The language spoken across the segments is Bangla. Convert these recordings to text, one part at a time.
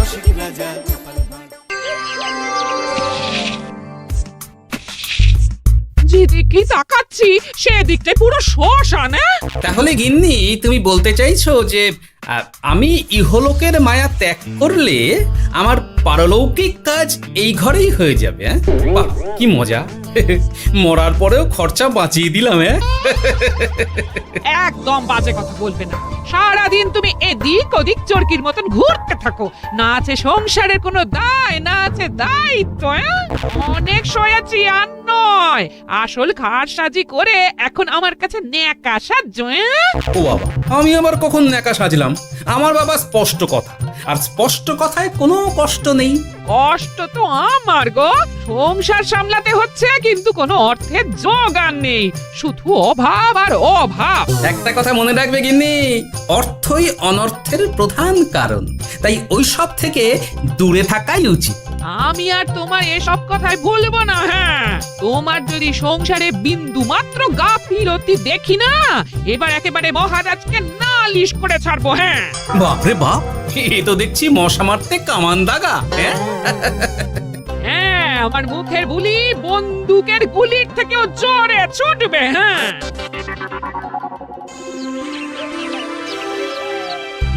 রসিক রাজা গোপাল ভাঁড়। যেদিকে তাকাচ্ছি সেদিকটাই পুরো শ্মশান। তাহলে গিন্নি তুমি বলতে চাইছো যে আমি ইহলোকের মায়া ত্যাগ করলে আমার পারলৌকিক কাজ এই ঘরেই হয়ে যাবে? বাহ, কি মজা! মরার পরেও খরচা বাঁচিয়ে দিলাম। একদম বাজে কথা বলবে না। সারাদিন তুমি এদিক ওদিক চরকির মতন ঘুরতে থাকো, না আছে সংসারের কোনো দায়, না আছে দায়িত্ব। অনেক সয়াছি আর নয়, আসল ঘাট সাজি করে এখন আমার কাছে ন্যাকা সাহায্য। ও বাবা, আমি আবার কখন ন্যাকা সাজলাম? আমার বাবা স্পষ্ট কথা, আর স্পষ্ট কথায় কোনো কষ্ট নেই। কষ্ট তো আমার গো, সংসার সামলাতে হচ্ছে কিন্তু কোনো অর্থের জোগান নেই, শুধু অভাব আর অভাব। একটা কথা মনে রাখবে গিন্নি, অর্থই অনর্থের প্রধান কারণ, তাই ওই সব থেকে দূরে থাকাই উচিত। আমি আর তোমার এসব কথাই বলবো না। হ্যাঁ, তোমার যদি সংসারে বিন্দু মাত্র গাফিলতি দেখি না, এবার একেবারে মহারাজকে নালিশ করে ছাড়বো। হ্যাঁ, বাপরে বাপ, এ তো দেখছি মশা মারতে কামান দাগা। হ্যাঁ, আমার মুখের বুলি বন্দুকের গুলির থেকেও জোরে ছুটবে। হ্যাঁ,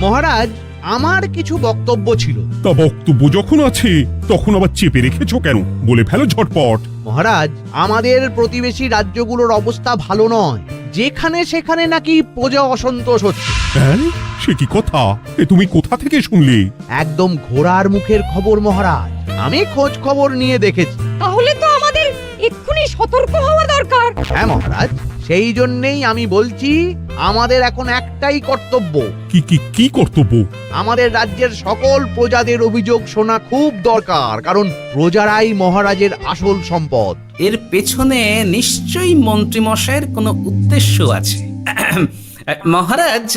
মহারাজ, আমার কিছু বক্তব্য ছিল। তা বক্তব্য যখন আছে তখন আবার চেপে রেখেছো কেন? বলে ফেলো ঝটপট। মহারাজ, আমাদের প্রতিবেশী রাজ্যগুলোর অবস্থা ভালো নয়, যেখানে সেখানে নাকি প্রজা অসন্তোষ হচ্ছে। হ্যাঁ, সে কি কথা? এ তুমি কোথা থেকে শুনলে? একদম ঘোড়ার মুখের খবর মহারাজ, আমি খোঁজ খবর নিয়ে দেখেছি। তাহলে তো আমাদের এক্ষুনি সতর্ক হওয়া দরকার। হ্যাঁ মহারাজ, সেই জন্যেই আমি বলছি আমাদের এখন একটাই কর্তব্য। কি কি কি কর্তব্য? আমাদের রাজ্যের সকল প্রজাদের অভিযোগ শোনা খুব দরকার, কারণ প্রজারাই মহারাজের আসল সম্পদ। এর পেছনে নিশ্চয়ই মন্ত্রীমশাইয়ের কোনো উদ্দেশ্য আছে। মহারাজ,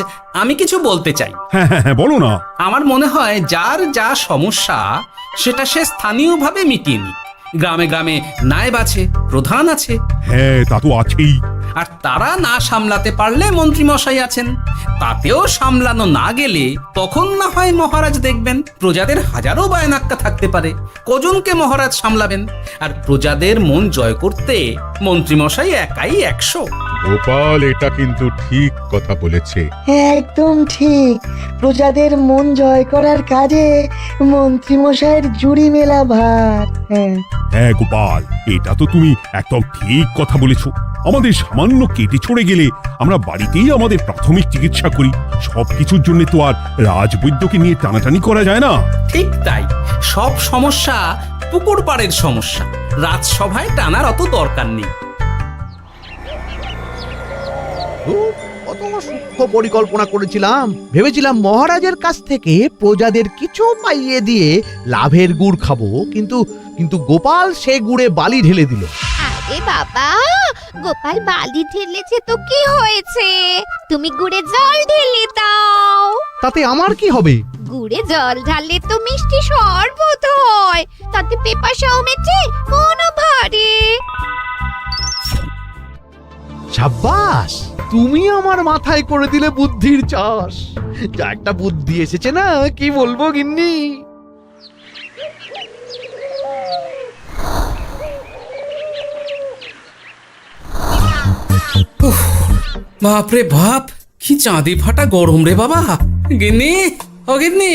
আমি কিছু বলতে চাই। হ্যাঁ হ্যাঁ হ্যাঁ, বলো না। আমার মনে হয় যার যা সমস্যা সেটা সে স্থানীয়ভাবে মিটিয়ে নি। গ্রামে গ্রামে নায়েব আছে, প্রধান আছে। হ্যাঁ, তা তো আছেই। আর তারা না সামলাতে পারলে মন্ত্রীমশাই আছেন। তাতেও সামলানো না গেলে তখন না হয় মহারাজ দেখবেন। প্রজাদের হাজারো বায়নাক্কা থাকতে পারে, কজনকে মহারাজ সামলাবেন? আর প্রজাদের মন জয় করতে মন্ত্রীমশাই একাই 100। গোপাল এটা কিন্তু ঠিক কথা বলেছে। একদম ঠিক। প্রজাদের মন জয় করার কাজে মন্ত্রীমশাইয়ের জুড়ি মেলা ভার। হ্যাঁ হ্যাঁ গোপাল, এটা তো তুমি একদম ঠিক কথা বলেছো। আমাদের সামান্য কেটে ছড়ে গেলে আমরা বাড়িতেই আমাদের প্রাথমিক চিকিৎসা করি। সবকিছুর জন্য তো আর রাজবৈদ্যকে নিয়ে টানাটানি করা যায় না। ঠিক তাই, সব সমস্যা পুকুর পাড়ের সমস্যা, রাজসভায় টানার অত দরকার নেই। কত সূক্ষ্ম পরিকল্পনা করেছিলাম। ভেবেছিলাম মহারাজের কাছ থেকে প্রজাদের কিছু পাইয়ে দিয়ে লাভের গুড় খাবো, কিন্তু কিন্তু গোপাল সে গুড়ে বালি ঢেলে দিল। আরে বাবা, গোপাল বালি ঢেলেছে তো কি হয়েছে? তুমি গুড়ে জল ঢেলে দাও। তাতে আমার কি হবে? গুড়ে জল ঢাললে তো মিষ্টি শরবত হয়, তাতে পেপাসাও মেটে, মনও ভরে। সাব্বাস, তুমি আমার মাথায় করে দিলে বুদ্ধির চাষ। যা একটা বুদ্ধি এসেছে না, কি বলবো গিন্নি। বাপরে বাপ, কি চাঁদি ফাটা গরম রে বাবা। গিন্নি, ও গিন্নি,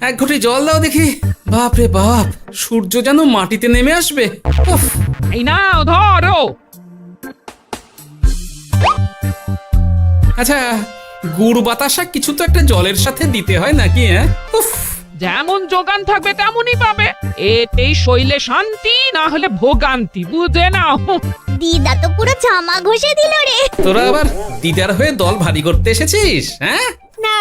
এক ঘটি জল দাও দেখি। বাপরে বাপ, সূর্য যেন মাটিতে নেমে আসবে। উফ, এই নাও ধরো। আচ্ছা, গুড় বাতাসা কিছু তো একটা জলের সাথে দিতে হয় নাকি? উফ, যেমন যোগান থাকবে তেমনই পাবে। এতেই শৈলে শান্তি, না হলে ভোগান্তি, বুঝে নাও। দিদা তো পুরো জামা ঘষে দিল রে। তোরা আবার দিদার হয়ে দল ভারী করতে এসেছিস? হ্যাঁ না,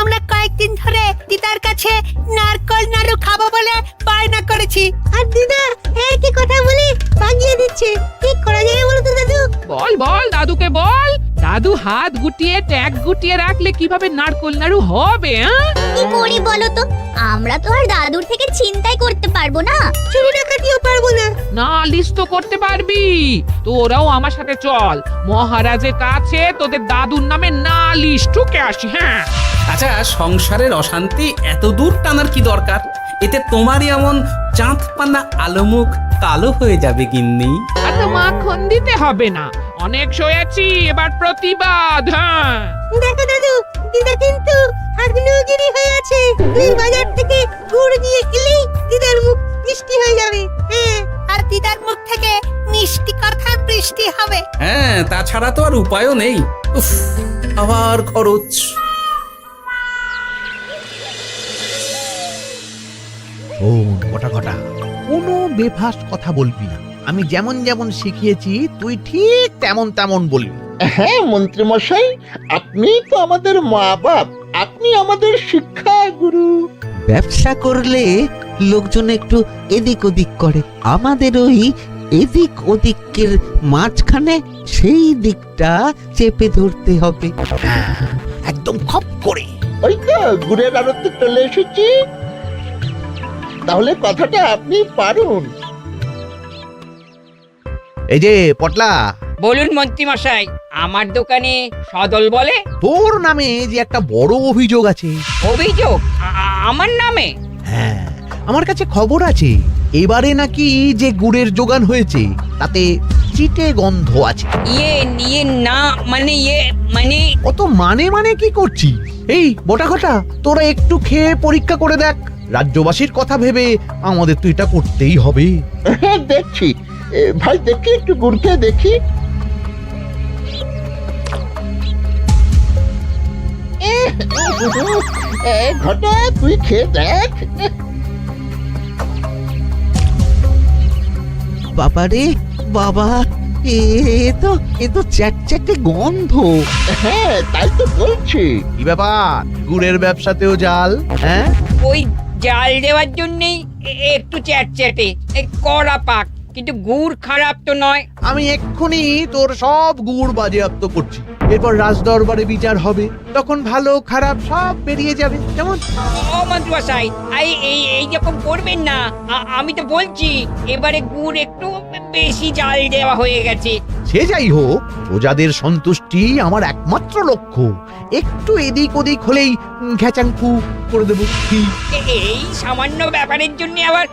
আমরা কয়েকদিন ধরে দিদার কাছে নারকল নাড়ু খাবো বলে বায়না করেছি। আর দিদা একই কথা বলে ভাঙিয়ে দিচ্ছে। কি করা যায় বলো তো দাদু? বল বল দাদুকে বল। দাদু হাত গুটিয়ে ট্যাগ গুটিয়ে রাখলে কিভাবে নারকোল নাড়ু হবে? কি করি বলো তো? আমরা তো আর দাদুর থেকে চিন্তাই করতে পারবো না, চুরি ডাকাতিও পারবো না। নালিশ তো করতে পারবি। তোরাও আমার সাথে চল, মহারাজের কাছে তোদের দাদুর নামে নালিশ ঠুকে আসি। হ্যাঁ, আচ্ছা, সংসারের অশান্তি এত দূর টানার কি দরকার? এতে তোমারই এমন চাঁদ পানা আলো মুখ কালো হয়ে যাবে গিন্নি। এত মাখন দিতে হবে না, অনেক সয়েছি, এবার প্রতিবাদ। হ্যাঁ, দেখো দাদু, দিদা কিন্তু আগ্নেয়গিরি হয়ে আছে। তুই বাজার থেকে গুড় নিয়ে এলেই দিদার মুখ মিষ্টি হয়ে যাবে। হ্যাঁ, আর দিদার মুখ থেকে মিষ্টি কথা বৃষ্টি হবে। হ্যাঁ, তাছাড়া তো আর উপায়ও নেই। উফ, আবার খরচ। শোন কটা কটা, কোনো বেফাস কথা বলবি না। আমি যেমন যেমন শিখিয়েছি তুই ঠিক তেমন তেমন বলবি। হ্যাঁ মন্ত্রী মশাই, আপনি তো আমাদের মা বাপ, আপনি আমাদের শিক্ষা গুরু। ব্যবসা করলে লোকজন একটু এদিক ওদিক করে, আমাদের ওই এদিক ওদিকের মাঝখানে সেই দিকটা চেপে ধরতে হবে। একদম খপ করে। ওই তো গুড়ের আড়তে চলে এসেছি, তাহলে কথাটা আপনি পারুন। এই যে পটলা, বলুন মন্ত্রী মশাই, আমার দোকানে সদল বলে তোর নামে যে একটা বড় অভিযোগ আছে। অভিযোগ আমার নামে? হ্যাঁ, আমার কাছে খবর আছে এবারে নাকি যে গুড়ের যোগান হয়েছে তাতে চিটে গন্ধ আছে। ইয়ে না মানে মানে অত মানে কি করছি? এই মোটা ঘটা, তোরা একটু খেয়ে পরীক্ষা করে দেখ। রাজ্যবাসীর কথা ভেবে আমাদের তো এটা করতেই হবে। হ্যাঁ দেখছি, ভাই দেখি একটু গুড় খেয়ে দেখি। ঘটা তুই খেয়ে দেখ। বাবারে বাবা, এ তো চ্যাটচ্যাটে গন্ধ। হ্যাঁ তাই তো বলছি। কি ব্যাপার, গুড়ের ব্যবসাতেও জাল? হ্যাঁ, ওই জাল দেওয়ার জন্যই একটু চ্যাটচ্যাটে, কড়া পাক, কিন্তু গুড় খারাপ তো নয়। আমি এক্ষুনি তোর সব গুড় বাজেয়াপ্ত করছি। এরপর রাজদরবারে বিচার হবে, তখন ভালো খারাপ সব বেরিয়ে যাবে। কেমন? ও মন্ত্রী মশাই, এই রকম করবেন না। আমি তো বলছি এবারে গুড় একটু বেশি জাল দেওয়া হয়ে গেছে। সে যাই হোক, প্রজাদের সন্তুষ্টি আমার একমাত্র লক্ষ্য। একটু এদিক ওদিক হলেই ঘ্যাচাংফু করে দেবো। কি? এই সামান্য ব্যাপারের জন্য আবার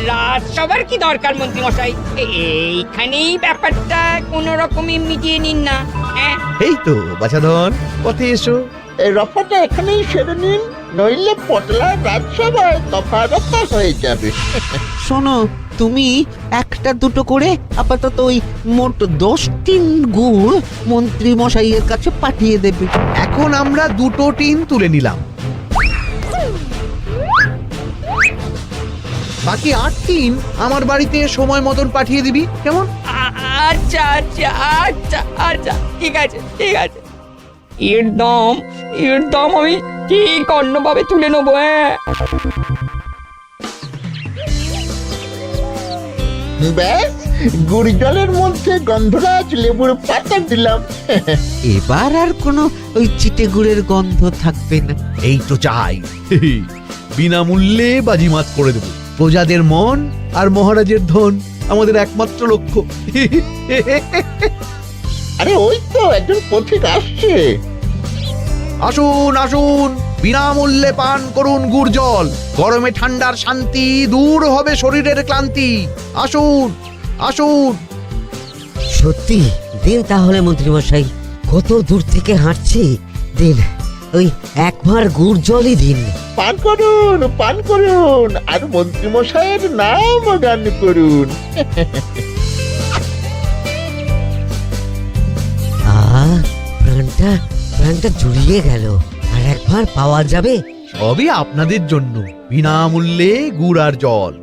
রাজসভার কি দরকার মন্ত্রী মশাই? এইখানেই ব্যাপারটা কোনো রকমই মিটিয়ে নিন না। হ্যাঁ, এই তো বাছাধন, পথে এসো। এই রফাটা এখানেই সেরে নিন, নইলে পটলা রাজসভায় দফা রফা হয়ে যাবে। শোনো, তুমি একটা দুটো করে আপাতত ওই মোট 10 টিন গুড় মন্ত্রী মশাইয়ের কাছে পাঠিয়ে দেবে। এখন আমরা 2 টিন তুলে নিলাম, বাকি 8 টিন আমার বাড়িতে সময় মতন পাঠিয়ে দিবি। কেমন? আচ্ছা আচ্ছা আচ্ছা আচ্ছা, ঠিক আছে ঠিক আছে। এর দাম আমি ঠিক অন্যভাবে তুলে নেবো। হ্যাঁ, ব্যাস, গুড় জলের মধ্যে গন্ধরাজ লেবুর পাতা দিলাম। এবার আর কোনো ওই চিটে গুড়ের গন্ধ থাকবে না। এই তো চাই। বিনামূল্যে বাজিমাত করে দেব। প্রজাদের মন আর মহারাজের ধন আমাদের একমাত্র লক্ষ্য। আরে ওই তো একজন পথিক আসছে। আসুন আসুন, বিনামূল্যে পান করুন গুড় জল। গরমে ঠান্ডার শান্তি, দূর হবে শরীরের ক্লান্তি। আসুন আসুন। সত্যি দিন তাহলে মন্ত্রী মশাই, কত দূর থেকে হাঁটছি, দিন ওই একবার গুড় জলই দিন। পান করুন, আর মন্ত্রী মশাইয়ের নাম গান করুন। প্রাণটা জুড়িয়ে গেল। আর একবার পাওয়া যাবে? সবই আপনাদের জন্য, বিনামূল্যে গুড় আর জল।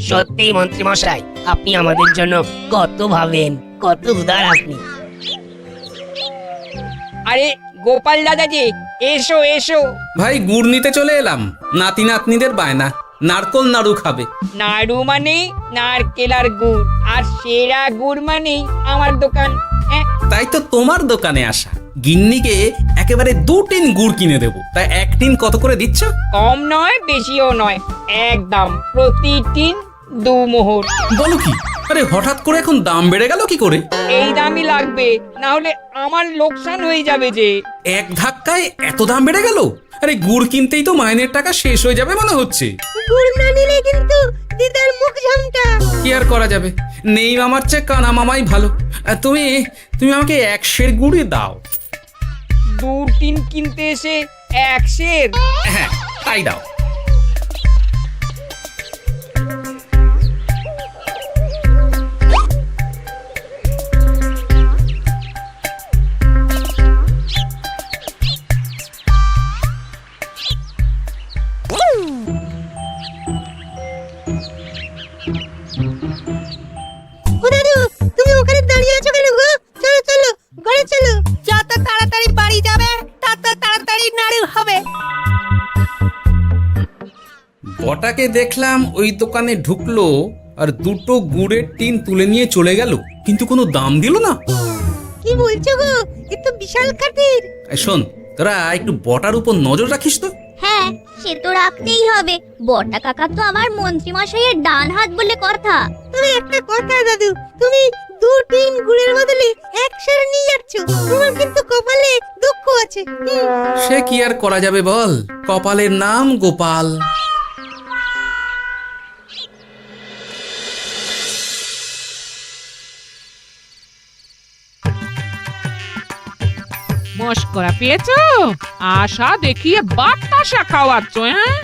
সত্যি মন্ত্রী মশাই, আপনি আমাদের জন্য কত ভাবেন, কত উদার আপনি। আরে গোপাল দাদা যে, এসো এসো। ভাই, গুড় নিতে চলে এলাম। নাতি নাতনিদের বায়না, নারকোল নাড়ু খাবে। নাড়ু মানে নারকেল আর গুড়, আর সেরা গুড় মানে আমার দোকান। তাই তো তোমার দোকানে আসা। গিন্নিকে একেবারে 2 টিন গুড় কিনে দেবো। তাই 1 টিন কত করে দিচ্ছ? কম নয় বেশিও নয়, একদম প্রতি টিন 2 মোহর। বলো কি, আরে হঠাৎ করে এখন দাম বেড়ে গেল কি করে? এই দামই লাগবে, না হলে আমার লোকসান হয়ে যাবে যে। এক ধাক্কায় এত দাম বেড়ে গেল? আরে গুড় কিনতেই তো মাইনের টাকা শেষ হয়ে যাবে মনে হচ্ছে। গুড় না নিলে কিন্তু দিদার মুখ ঝামটা। কি আর করা যাবে, নেই মামার চেয়ে কানা মামাই ভালো। তুমি তুমি আমাকে 1 সের গুড়ই দাও। 2-3 কিনতে এসে 1 সের? হ্যাঁ তাই দাও। ও দাদু, তুমি ওখানে দাঁড়িয়ে আছো কেন গো? চলো চলো, ঘরে চলো। যত তাড়াতাড়ি বাড়ি যাবে তত তাড়াতাড়ি নাড়ু হবে। বটাকে দেখলাম ওই দোকানে ঢুকলো আর 2টো গুড়ের টিন তুলে নিয়ে চলে গেল, কিন্তু কোনো দাম দিল না। কি বলছো গো? এ তো বিশাল খাতির। শোন, তোরা একটু বটার উপর নজর রাখিস তো। হ্যাঁ, সে তো রাখতেই হবে। বড়টা কাকা তো আমার মন্ত্রী মশাইয়ের ডান হাত বলে কথা। তবে একটা কথা দাদু, তুমি 2-3 গুড়ের বদলে 1 সের নিয়ে যাচ্ছ। তোমার কিন্তু কপালে দুঃখ আছে। সে কি আর করা যাবে বল, কপালের নাম গোপাল। মস্করা পেয়েছো? আশা দেখিয়ে বাতাসা খাওয়াচ্ছ। হ্যাঁ,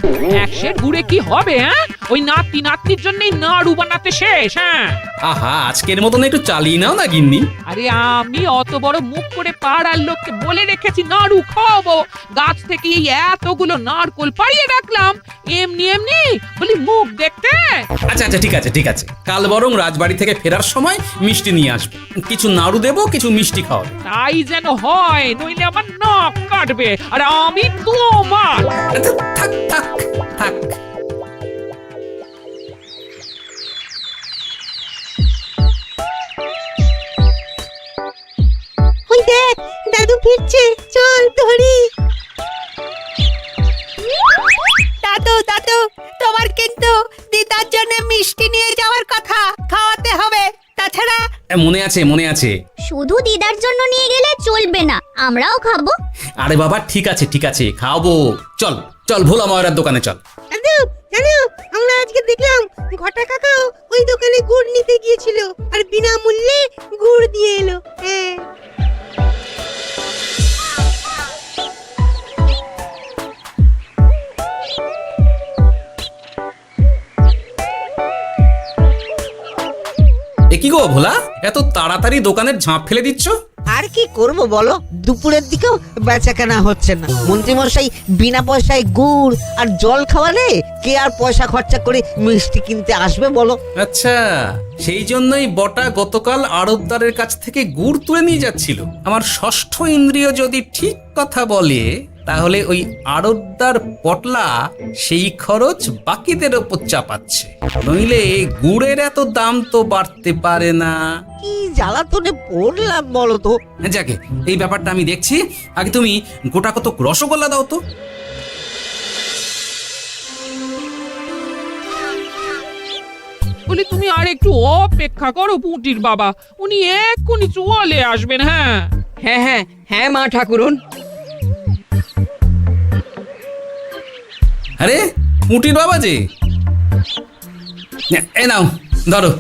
1 সের গুড়ে কি হবে? হ্যাঁ, ওই নাতি নাতনির জন্যই নাড়ু বানাতে শেষ। হ্যাঁ, আহা, আজকের মতন একটু চালিয়ে নাও না গিন্নি। আরে আমি অত বড় মুখ করে পাড়ার লোককে বলে রেখেছি নাড়ু খাওয়াবো, গাছ থেকে এই এতগুলো নারকোল পাড়িয়ে রাখলাম, এমনি এমনি বলি মুখ দেখতে। আচ্ছা আচ্ছা, ঠিক আছে ঠিক আছে, কাল বরং রাজবাড়ি থেকে ফেরার সময় মিষ্টি নিয়ে আসবো। কিছু নাড়ু দেবো, কিছু মিষ্টি খাওয়াবো। তাই যেন হয়, নইলে আমার নাক কাটবে আর আমি তোমার। আচ্ছা, থাক থাক থাক। ওই দেখ, দাদু ফিরছে, চল ধরি। দাদু দাদু, তোমার কিন্তু দিদার জন্য মিষ্টি নিয়ে যাওয়ার কথা, খাওয়াতে হবে। তাছাড়া মনে আছে মনে আছে। শুধু দিদার জন্য নিয়ে গেলে চলবে না, আমরাও খাবো। আরে বাবা, ঠিক আছে ঠিক আছে, খাওয়াবো। চল চল, ভোলা ময়রার দোকানে চল। দাদু জানো, আমরা আজকে দেখলাম ঘটা কাকাও ওই দোকানে গুড় নিতে গিয়েছিল আর বিনামূল্যে গুড় দিয়ে এলো। হ্যাঁ, এ কি গো ভোলা, এত তাড়াতাড়ি দোকানের ঝাঁপ ফেলে দিচ্ছ? আর কি করব বলো, দুপুরের দিকেও বেচা কেনা হচ্ছে না। মন্ত্রীমশাই বিনা পয়সায় গুড় আর জল খাওয়ালে কে আর পয়সা খরচা করে মিষ্টি কিনতে আসবে বলো? আচ্ছা, সেই জন্যই বটা গতকাল আড়তদারের কাছ থেকে গুড় তুলে নিয়ে যাচ্ছিল। আমার ষষ্ঠ ইন্দ্রিয় যদি ঠিক কথা বলে, তাহলে ওই আড়তদার পটলা সেই খরচ বাকিদের ওপর চাপাচ্ছে। নইলে গুড়ের এত দাম তো বাড়তে পারে না। কি জ্বালাতনে পড়লাম বলো তো। যাকে, এই ব্যাপারটা আমি দেখছি। আগে তুমি গোটা কত রসগোল্লা দাও তো। বলি তুমি আর একটু অপেক্ষা করো পুঁটির বাবা, উনি এক্ষুনি চলে আসবেন। হ্যাঁ হ্যাঁ হ্যাঁ হ্যাঁ মা ঠাকুরন। আরে পুঁটির বাবা যে, এ নাও ধরো।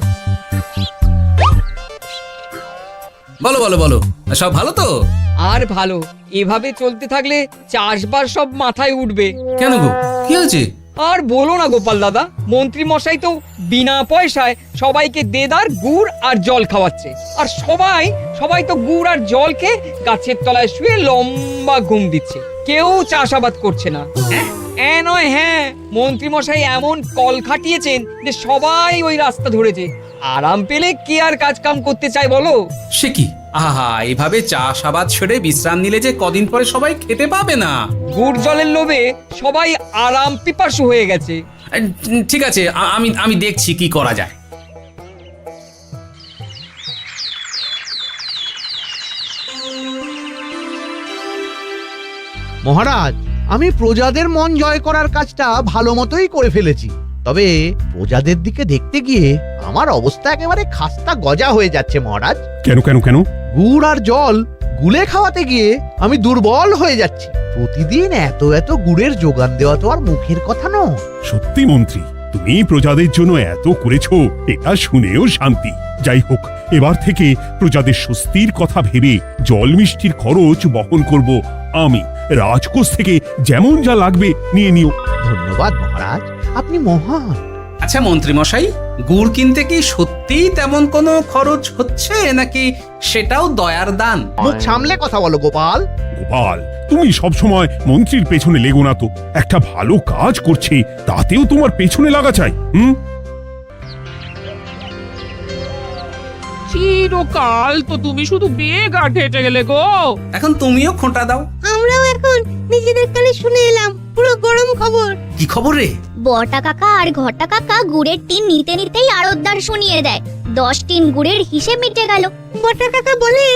বলো বলো বলো, সব ভালো তো? আর ভালো, এভাবে চলতে থাকলে চাষবাস সব মাথায় উঠবে। কেন গো, কি হয়েছে? আর বলো না গোপাল দাদা, মন্ত্রী মশাই তো বিনা পয়সায় সবাইকে দেদার গুড় আর জল খাওয়াচ্ছে। আর সবাই তো গুড় আর জল খেয়ে গাছের তলায় শুয়ে লম্বা ঘুম দিচ্ছে, কেউ চাষাবাদ করছে না। নয়, হ্যাঁ, মন্ত্রী মশাই এমন কল খাটিয়েছেন যে সবাই ওই রাস্তা ধরেছে। আরাম পেলে কে আর কাজ কাম করতে চায় বলো? সে কি, আহা, এভাবে চাষাবাদ ছেড়ে বিশ্রাম নিলে যে কদিন পরে সবাই খেতে পাবে না। গুড় জলের লোভে সবাই আরাম পিপাসু হয়ে গেছে। ঠিক আছে, আমি দেখছি কি করা যায়। মহারাজ, আমি প্রজাদের মন জয় করার কাজটা ভালো মতোই করে ফেলেছি। তবে প্রজাদের দিকে দেখতে গিয়ে আমার অবস্থা একেবারে খাস্তা গজা হয়ে যাচ্ছে মহারাজ। কেন কেন কেন? গুড় আর জল গুলে খাওয়াতে গিয়ে আমি দুর্বল হয়ে যাচ্ছি। প্রতিদিন এত এত গুড়ের যোগান দেওয়া তো আর মুখের কথা নয়। সত্যি মন্ত্রী, তুমি প্রজাদের জন্য এত করেছো, এটা শুনেও শান্তি। যাই হোক, এবার থেকে প্রজাদের স্বস্তির কথা ভেবে জল মিষ্টির খরচ বহন করব আমি। রাজকোষ থেকে যেমন যা লাগবে নিয়ে নিও। ধন্যবাদ মহারাজ, আপনি মহান। আচ্ছা মন্ত্রী মশাই, গুড় কিনতে কি সত্যি তেমন কোনো খরচ হচ্ছে নাকি সেটাও দয়ার দান? মুখ সামলে কথা বলো গোপাল। গোপাল, তুমি সবসময় মন্ত্রীর পেছনে লেগো না তো। একটা ভালো কাজ করছে তাতেও তোমার পেছনে লাগা চাই। চিরকাল তো তুমি শুধু বেগার হেঁটে গেলে গো। এখন তুমিও খোঁটা দাও। আমরাও এখন নিজেদের কানে শুনে এলাম পুরো গরম খবর। কি খবর রে? বটা কাকা আর ঘটা কাকা গুড়ের টিন নিতে নিতেই আড়তদার শুনিয়ে দেয় 10 টিন গুড়ের হিসেব মিটে গেল। বটা কাকা বলে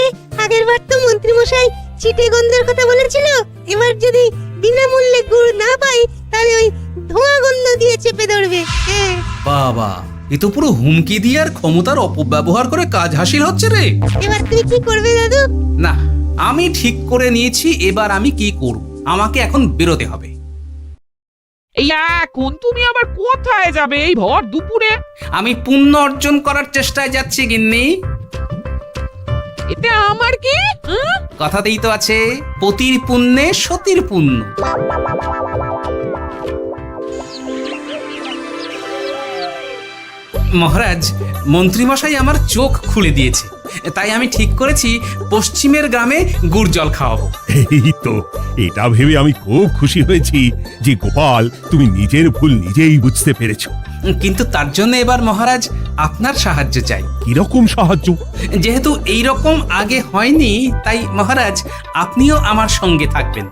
আগের বার তো মন্ত্রী মশাই চিটে গন্ধের কথা বলেছিল, এবার যদি বিনামূল্যে গুড় না পাই তাহলে ওই ধোঁয়া গন্ধ দিয়ে চেপে ধরবে। হ্যাঁ বাবা, এ তো পুরো হুমকি দিয়ে আর ক্ষমতার অপব্যবহার করে কাজ হাসিল হচ্ছে রে। এবার তুমি কি করবে দাদু? না, আমি ঠিক করে নিয়েছি এবার আমি কি করব। আমাকে এখন বেরোতে হবে। এই এখন তুমি আবার কোথায় যাবে এই ভর দুপুরে? আমি পুণ্য অর্জন করার চেষ্টায় যাচ্ছি গিন্নি। এতে আমার কি? কথাতেই তো আছে, পতির পুণ্যে সতীর পুণ্য। মহারাজ, মন্ত্রীমশাই আমার চোখ খুলে দিয়েছে, তাই আমি ঠিক করেছি পশ্চিমের গ্রামে গুড় জল খাওয়াবো। এই তো, এটা ভেবে আমি খুব খুশি হয়েছি যে গোপাল, তুমি নিজের ভুল নিজেই বুঝতে পেরেছো। কিন্তু তার জন্য এবার মহারাজ আপনার সাহায্য চাই। কিরকম সাহায্য? যেহেতু এই রকম আগে হয়নি, তাই মহারাজ আপনিও আমার সঙ্গে থাকবেন।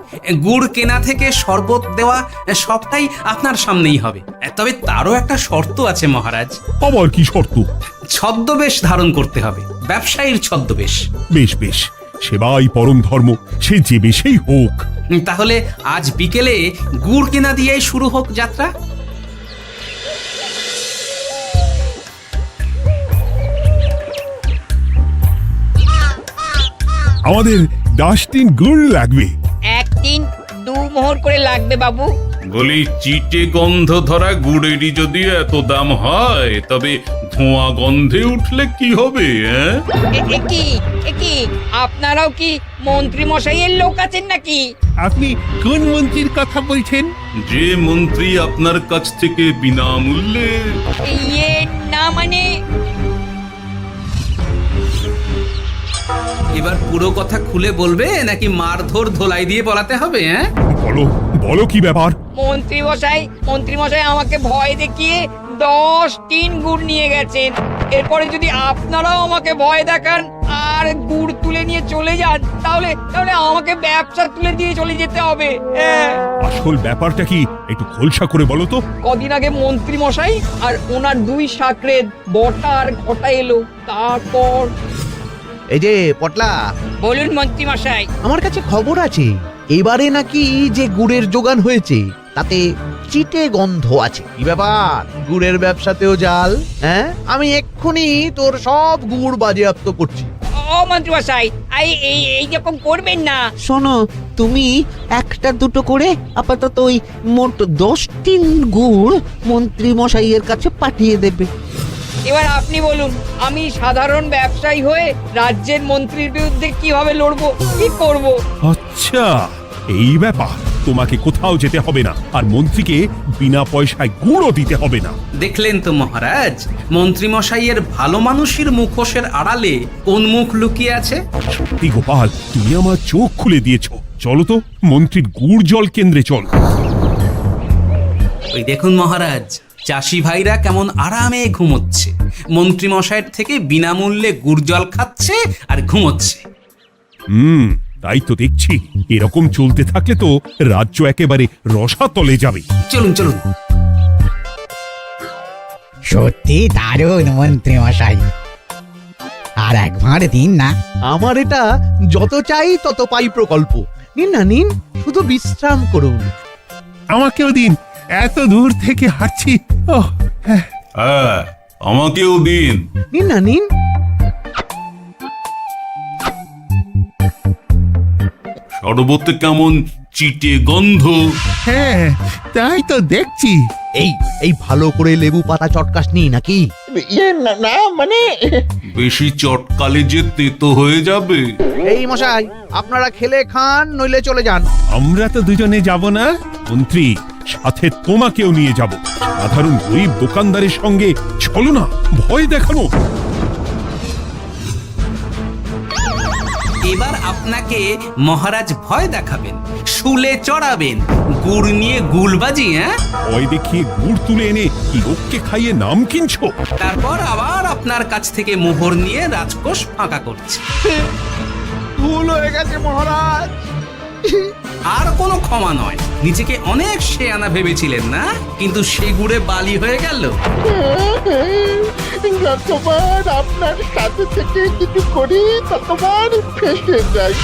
গুড় কেনা থেকে শরবত দেওয়া সবটাই আপনার সামনেই হবে। তবে তারও একটা শর্ত আছে মহারাজ। আবার কি শর্ত? ছদ্মবেশ ধারণ করতে হবে, ব্যবসায়ীর ছদ্মবেশ। বেশ বেশ, সেবাই পরম ধর্ম, সে যে বেশেই হোক। তাহলে আজ বিকেলে গুড় কেনা দিয়েই শুরু হোক যাত্রা। আমাদের 10 টিন গুড় লাগবে। 1 টিন 2 মোহর করে লাগবে বাবু। বলি, চিটে গন্ধ ধরা গুড়েরই যদি এত দাম হয়, তবে ধোঁয়া গন্ধে উঠলে কি হবে? কি আপনারাও কি মন্ত্রী মশাইয়ের লোক আছেন নাকি? আপনি কোন মন্ত্রীর কথা বলছেন? যে মন্ত্রী আপনার কাছ থেকে বিনামূল্যে। ইয়ে না মানে, এবার পুরো কথা খুলে বলবে নাকি মারধর ধোলাই দিয়ে বলাতে হবে? বলো বলো, কি ব্যাপার? মন্ত্রী মশাই আমাকে ভয় দেখিয়ে 10 টিন গুড় নিয়ে গেছেন। এরপরে যদি আপনারাও আমাকে ভয় দেখান আর গুড় তুলে নিয়ে চলে যান, তাহলে আমাকে ব্যবসা তুলে দিয়ে চলে যেতে হবে। আসল ব্যাপারটা কি একটু খোলসা করে বলো তো। কদিন আগে মন্ত্রী মশাই আর ওনার 2 সাকরেদ বটা আর ঘটা এলো, তারপর। এই যে পটলা, বলুন মন্ত্রী মশাই। আমার কাছে খবর আছে এবারে নাকি যে গুড়ের যোগান হয়েছে তাতে চিটে গন্ধ আছে। কি ব্যাপার, গুড়ের ব্যবসাতেও জাল? হ্যাঁ, আমি এক্ষুনি তোর সব গুড় বাজেয়াপ্ত করছি। ও মন্ত্রী মশাই, এই রকম করবেন না। শোনো, তুমি 1-2 করে আপাতত ওই মোট 10 টিন গুড় মন্ত্রী মশাইয়ের কাছে পাঠিয়ে দেবে। এবার আপনি বলুন, আমি সাধারণ ব্যবসায়ী হয়ে রাজ্যের মন্ত্রীর বিরুদ্ধে কিভাবে লড়বো, কি করব? আচ্ছা, এই ব্যাপার। তোমাকে কোথাও যেতে হবে না, আর মন্ত্রীকে বিনা পয়সায় গুড়ও দিতে হবে না। দেখলেন তো মহারাজ, মন্ত্রী মশাইয়ের ভালো মানুষের মুখোশের আড়ালে কোন মুখ লুকিয়ে আছে। সত্যি গোপাল, তুমি আমার চোখ খুলে দিয়েছো। চলো তো মন্ত্রীর গুড় জল কেন্দ্রে চল। ওই দেখুন মহারাজ, চাষি ভাইরা কেমন আরামে ঘুমোচ্ছে, মন্ত্রী মশাইয়ের থেকে বিনামূল্যে গুড় জল খাচ্ছে আর ঘুমোচ্ছে। তাই তো দেখছি। এরকম চলতে থাকলে তো রাজ্য একেবারে রসাতলে যাবে। চলুন চলুন। সত্যি দারুণ মন্ত্রী মশাই, আর একবার দিন না। আমার এটা যত চাই তত পাই প্রকল্প। নিন না নিন, শুধু বিশ্রাম করুন। আমাকেও দিন, এত দূর থেকে হাঁটছি। ওহ, হ্যাঁ। হ্যাঁ আমাকেও দিন। নিন না নিন। শরবতে কেমন চিটে গন্ধ। হ্যাঁ তাই তো দেখছি। এই এই ভালো করে লেবু পাতা চটকাসনি নাকি? ইয়ে না না, মানে বেশি চটকালে যে তেতো হয়ে যাবে। এই মশাই, আপনারা খেলে খান নইলে চলে যান। আমরা তো দুজনে যাব না মন্ত্রী, সাথে তোমাকেও নিয়ে যাব। সাধারণ গরিব দোকানদারের সঙ্গে চলো না, ভয় দেখানো। এবার আপনাকে মহারাজ ভয় দেখাবেন, শুলে চড়াবেন, গুড় নিয়ে গুলবাজি। হ্যাঁ, ভয় দেখিয়ে গুড় তুলে এনে লোককে খাইয়ে নাম কিনছো। তারপর আবার আপনার কাছ থেকে মোহর নিয়ে রাজকোষ ফাঁকা করছে। ভুল হয়ে গেছে মহারাজ। আর কোনো ক্ষমা নয়। নিজেকে অনেক শেয়ানা ভেবেছিলেন না, কিন্তু সে গুড়ে বালি হয়ে গেল। যতবার আপনার সাথে থেকে কিছু করি ততবার ফেসে যাই।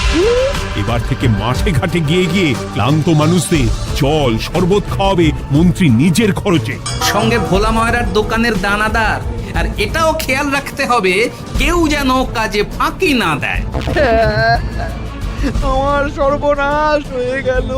এবার থেকে মাঠে ঘাটে গিয়ে গিয়ে ক্লান্ত মানুষদের জল শরবত খাওয়াবে মন্ত্রী নিজের খরচে। সঙ্গে ভোলা ময়রার দোকানের দানাদার। আর এটাও খেয়াল রাখতে হবে কেউ যেন কাজে ফাঁকি না দেয়। আমার সর্বনাশ হয়ে গেল।